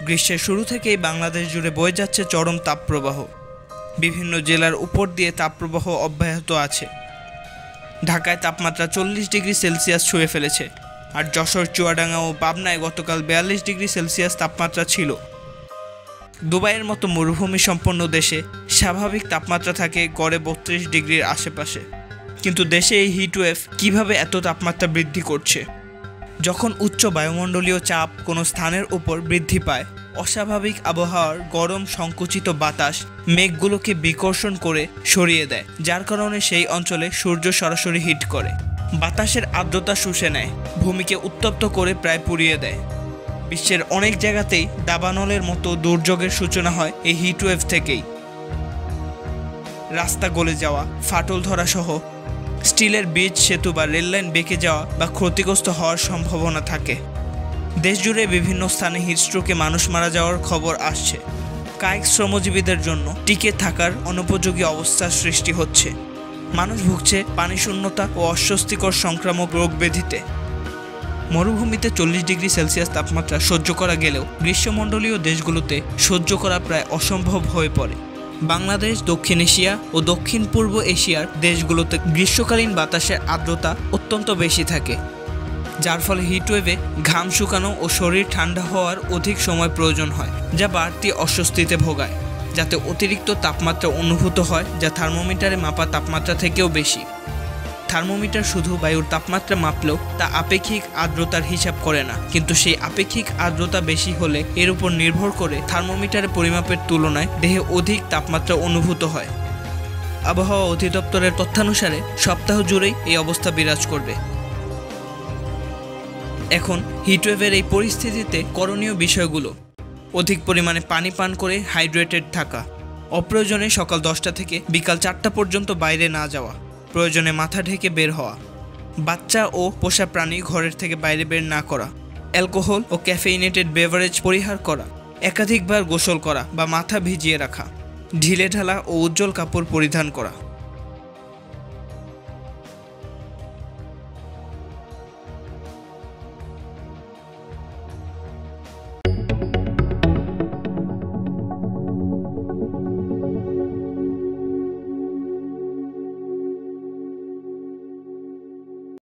গ্রীষ্মের শুরু থেকেই বাংলাদেশ জুড়ে বয়ে যাচ্ছে চরম তাপপ্রবাহ। বিভিন্ন জেলার উপর দিয়ে তাপপ্রবাহ অব্যাহত আছে। ঢাকায় তাপমাত্রা 40 ডিগ্রি সেলসিয়াস ছুঁয়ে ফেলেছে, আর যশোর, চুয়াডাঙ্গা ও পাবনায় গতকাল 42 ডিগ্রি সেলসিয়াস তাপমাত্রা ছিল। দুবাইয়ের মতো মরুভূমি সম্পন্ন দেশে স্বাভাবিক তাপমাত্রা থাকে গড়ে 32 ডিগ্রির আশেপাশে। কিন্তু দেশে এই হিটওয়েভ কিভাবে এত তাপমাত্রা বৃদ্ধি করছে? যখন উচ্চ বায়ুমণ্ডলীয় চাপ কোনো স্থানের উপর বৃদ্ধি পায়, অস্বাভাবিক আবহাওয়ার গরম সংকুচিত বাতাস মেঘগুলোকে বিকর্ষণ করে সরিয়ে দেয়, যার কারণে সেই অঞ্চলে সূর্য সরাসরি হিট করে। বাতাসের আর্দ্রতা শুষে নেয়, ভূমিকে উত্তপ্ত করে প্রায় পুড়িয়ে দেয়। বিশ্বের অনেক জায়গাতেই দাবানলের মতো দুর্যোগের সূচনা হয় এই হিটওয়েভ থেকেই। রাস্তা গলে যাওয়া, ফাটল ধরা সহ স্টিলের ব্রিজ, সেতু বা রেললাইন বেঁকে যাওয়া বা ক্ষতিগ্রস্ত হওয়ার সম্ভাবনা থাকে। দেশজুড়ে বিভিন্ন স্থানে হিটস্ট্রোকে মানুষ মারা যাওয়ার খবর আসছে। কায়িক শ্রমজীবীদের জন্য টিকে থাকার অনুপযোগী অবস্থার সৃষ্টি হচ্ছে। মানুষ ভুগছে পানি শূন্যতা ও অস্বস্তিকর সংক্রামক রোগ ব্যাধিতে। মরুভূমিতে 40 ডিগ্রি সেলসিয়াস তাপমাত্রা সহ্য করা গেলেও গ্রীষ্মমণ্ডলীয় দেশগুলোতে সহ্য করা প্রায় অসম্ভব হয়ে পড়ে। বাংলাদেশ, দক্ষিণ এশিয়া ও দক্ষিণ পূর্ব এশিয়ার দেশগুলোতে গ্রীষ্মকালীন বাতাসের আর্দ্রতা অত্যন্ত বেশি থাকে, যার ফলে হিটওয়েভে ঘাম শুকানো ও শরীর ঠান্ডা হওয়ার অধিক সময় প্রয়োজন হয়, যা বাড়তি অস্বস্তিতে ভোগায়। যাতে অতিরিক্ত তাপমাত্রা অনুভূত হয়, যা থার্মোমিটারে মাপা তাপমাত্রা থেকেও বেশি। থার্মোমিটার শুধু বায়ুর তাপমাত্রা মাপলেও তা আপেক্ষিক আর্দ্রতার হিসাব করে না, কিন্তু সেই আপেক্ষিক আর্দ্রতা বেশি হলে এর উপর নির্ভর করে থার্মোমিটারে পরিমাপের তুলনায় দেহে অধিক তাপমাত্রা অনুভূত হয়। আবহাওয়া অধিদপ্তরের তথ্যানুসারে সপ্তাহ জুড়েই এই অবস্থা বিরাজ করবে। এখন হিটওয়েভের এই পরিস্থিতিতে করণীয় বিষয়গুলো: অধিক পরিমাণে পানি পান করে হাইড্রেটেড থাকা, অপ্রয়োজনে সকাল 10টা থেকে বিকাল 4টা পর্যন্ত বাইরে না যাওয়া, প্রয়োজনে মাথা ঢেকে বের হওয়া, বাচ্চা ও পোষা প্রাণী ঘরের থেকে বাইরে বের না করা, অ্যালকোহল ও ক্যাফেইনেটেড বেভারেজ পরিহার করা, একাধিকবার গোসল করা বা মাথা ভিজিয়ে রাখা, ঢিলেঢালা ও উজ্জ্বল কাপড় পরিধান করা।